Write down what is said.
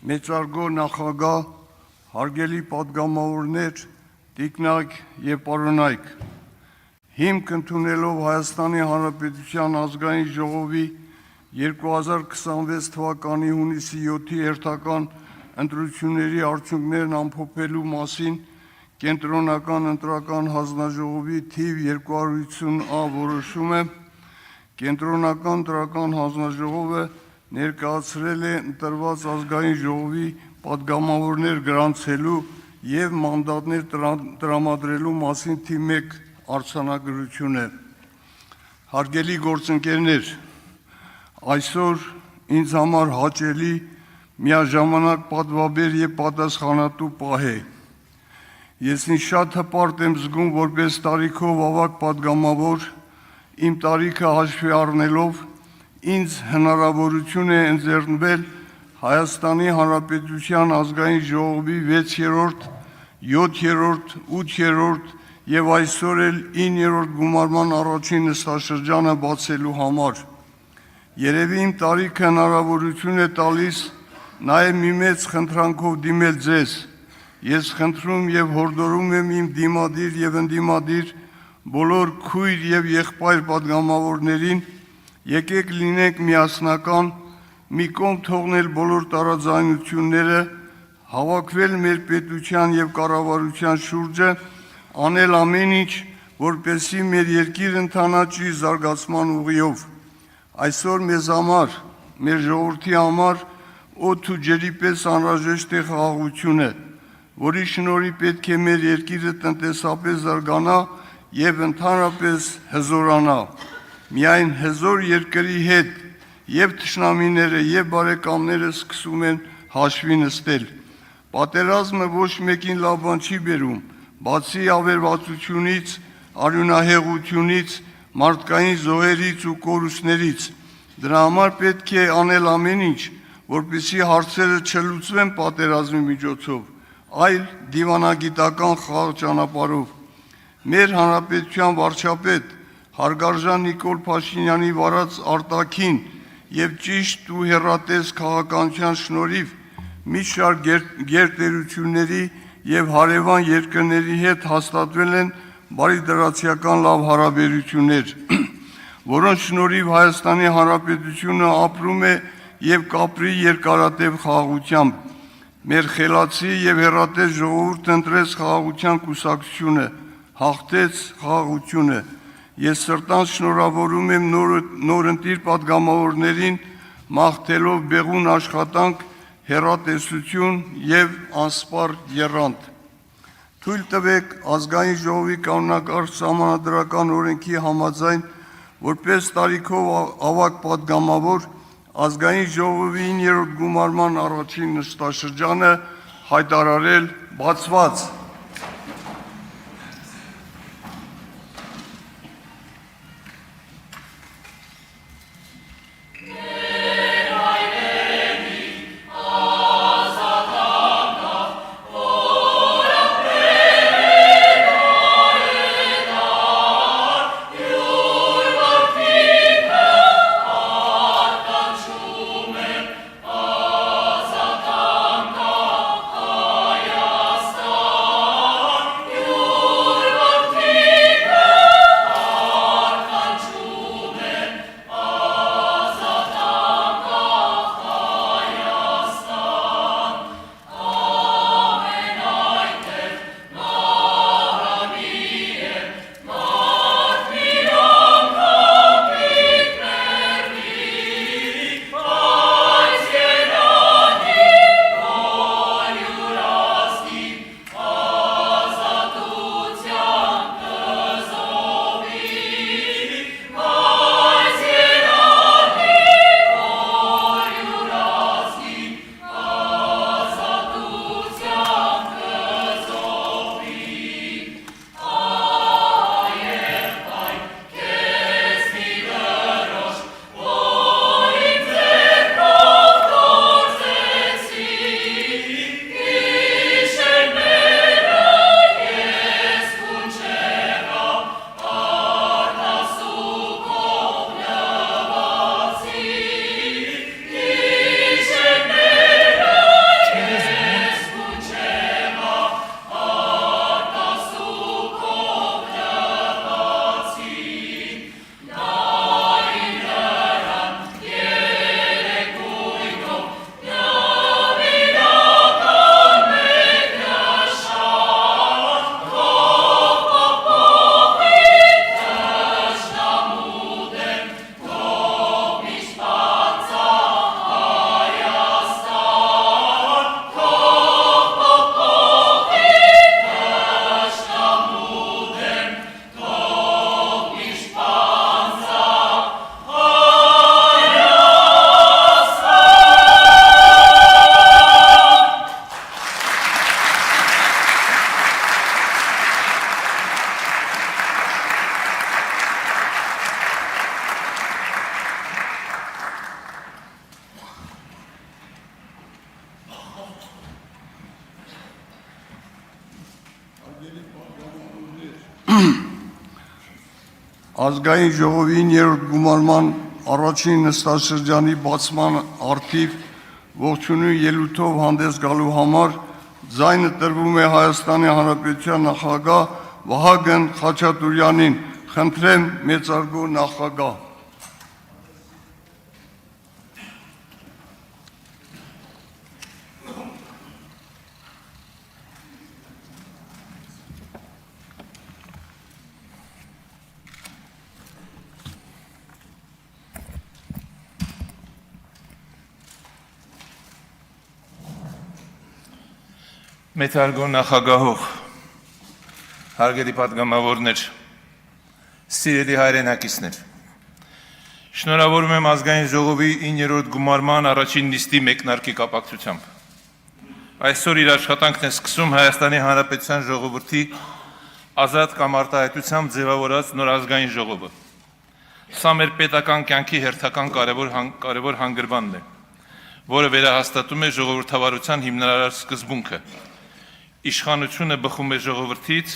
Մեծարգո նախագահ, հարգելի պատգամավորներ, տիկնակ եւ պարոնայք, հիմք ընդունելով Հայաստանի Հանրապետության ազգային ժողովի 2026 թվականի հունիսի 7-ի հերթական ընտրությունների արդյունքներն ամփոփելու մասին Կենտրոնական ընտրական հանձնաժողովի թիվ 250A որոշում է Կենտրոնական ընտրական հանձնաժողովը ներկայացրել է ընտրված ազգային ժողովի պատգամավորներ գրանցելու եւ մանդատներ տրամադրելու մասին թիվ 1 արձանագրություն է։ Հարգելի գործընկերներ, այսօր ինձ համար հաճելի միաժամանակ պատվաբեր եւ պատասխանատու պահ է։ Ես ինձ շատ հպարտ եմ զգում որպես տարիքով ավագ պատգամավոր, իմ տարիքը հաշվի առնելով ինձ հնարավորություն է ընձեռնվել Հայաստանի Հանրապետության ազգային ժողովի 6-րդ, 7-րդ, 8-րդ եւ այսօր էլ 9-րդ գումարման առաջին նստաշրջանը բացելու համար։ Երևի իմ տարիքը հնարավորություն է տալիս նաեւ մի մեծ խնդրանքով դիմել ձեզ։ Ես խնդրում եւ հորդորում եմ իմ դիմադիր եւ ընդդիմադիր բոլոր քույր եւ եղբայր պատգամավորներին, եկեք լինենք միասնական, մի կողմ թողնել բոլոր տարաձայնությունները, հավաքվել մեր պետության եւ կառավարության շուրջը, անել ամեն ինչ, որպեսզի մեր երկիրը ընթանա ճիշտ զարգացման ուղիով։ Այսօր մեզ համար, մեր ժողովրդի համար օդ ու ջրի պես անհրաժեշտ է խաղաղությունը, որի շնորհիվ պետք է մեր երկիրը տնտեսապես զարգանա եւ ընդհանրապես հզորանա։ Միայն հզոր երկրի հետ եւ թշնամիները եւ բարեկամները սկսում են հաշվի նստել։ Պատերազմը ոչ մեկին լավ բան չի բերում, բացի ավերվածությունից, արյունահեղությունից, մարդկային զոհերից ու կորուստներից։ Դրա համար պետք է անել ամեն ինչ, որպեսզի հարցերը չլուծվեն պատերազմի միջոցով, այլ դիվանագիտական խաղաղ ճանապարհով։ Մեր հանրապետության վարչապետ հարգարժան Նիկոլ Փաշինյանի վարած արտաքին եւ ճիշտ ու հեռատես քաղաքականության շնորհիվ մի շարք գերտերությունների եւ հարևան երկրների հետ հաստատվել են բարիդրացիական լավ հարաբերություններ, որոնց շնորհիվ Հայաստանի Հանրապետությունը ապրում է եւ կապրի երկարատև խաղաղությամբ։ Մեր խելացի եւ հեռատես ժողովուրդը ընտրեց խաղաղության կուսակցությունը, հաղթեց խաղաղությունը։ Ես սրտանց շնորհավորում եմ նորընտիր պատգամավորներին, մաղթելով բեղուն աշխատանք, հեռատեսություն եւ անսպառ եռանդ։ Թույլ տվեք ազգային ժողովի կանոնակարգ սահմանադրական օրենքի համաձայն, որպես տարիքով ավագ պատգամավոր, ազգային ժողովի 9-րդ գումարման առաջին նստաշրջանը հայտարարել բացված։ Հայաստան Ազգային ժողովի 9-րդ գումարման առաջին նստաշրջանի բացման առթիվ ողջունի ելույթով հանդես գալու համար ձայնը տրվում է Հայաստանի Հանրապետության նախագահ Վահագն Խաչատուրյանին։ Խնդրեմ մեծարգո նախագահ։ Մեծարգո նախագահող, հարգելի պատգամավորներ, սիրելի հայրենակիցներ, շնորհավորում եմ ազգային ժողովի 9-րդ գումարման առաջին նիստի մեկնարկի կապակցությամբ։ Այսօր իր աշխատանքն է սկսում Հայաստանի Հանրապետության ժողովրդի ազատ կամ արտահայտությամբ ձևավորած նոր ազգային ժողովը։ Սա մեր պետական կյանքի հերթական կարևոր հանգրվանն է, որը վերահաստատում է ժողովրդավարության հիմնարար սկզբունքը։ Իշխանությունը բխում է ժողովրդից